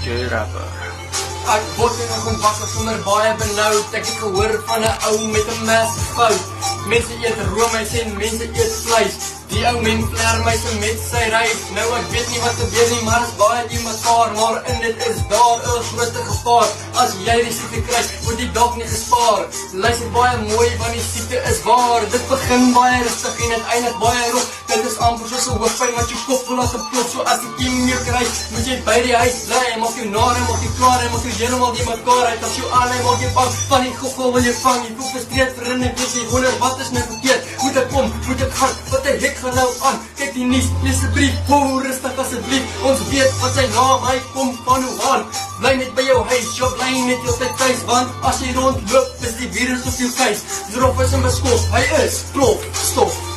DJ Rapper. Ek word nog wakker sonder baie benoud. Ek het gehoor van 'n ou met 'n mes fout. Mense eet roomys en mense eet vleis. Die ou mens flair my se met sy ryf. Nou ek weet nie wat gebeur nie, maar is baie die mekaar. Maar in dit is daar 'n groot gevaar. As jy die siekte kry, word die dag nie gespaar. Luister baie mooi, want die siekte is waar. Dit begin baie rustig en dit eindig baie rof. Dit is amper soos 'n hoofpyn wat jou kop wil laat plot. So as jy meer kry, moet jy by die huis bly. Maak jou nare, maak jou klaar en maak jou heeltemal die mekaar uit. As jou aanlei maak jy bang, van die goggel wil jy vang. Jy voel frustreerd vir en weet jy wonder wat is nou verkeerd. Moet ek kom, moet ek gaan, wat die hek gaan nou aan? Kyk die nuus, lees 'n brief, hou rustig asseblief. Ons weet wat sy naam, hy kom van Wuhan. Bly net by jou huis, jou bly net altyd tuis, want as jy rondloop, is die virus op jou vuis. Drop is in beskop, hy is plof, stof.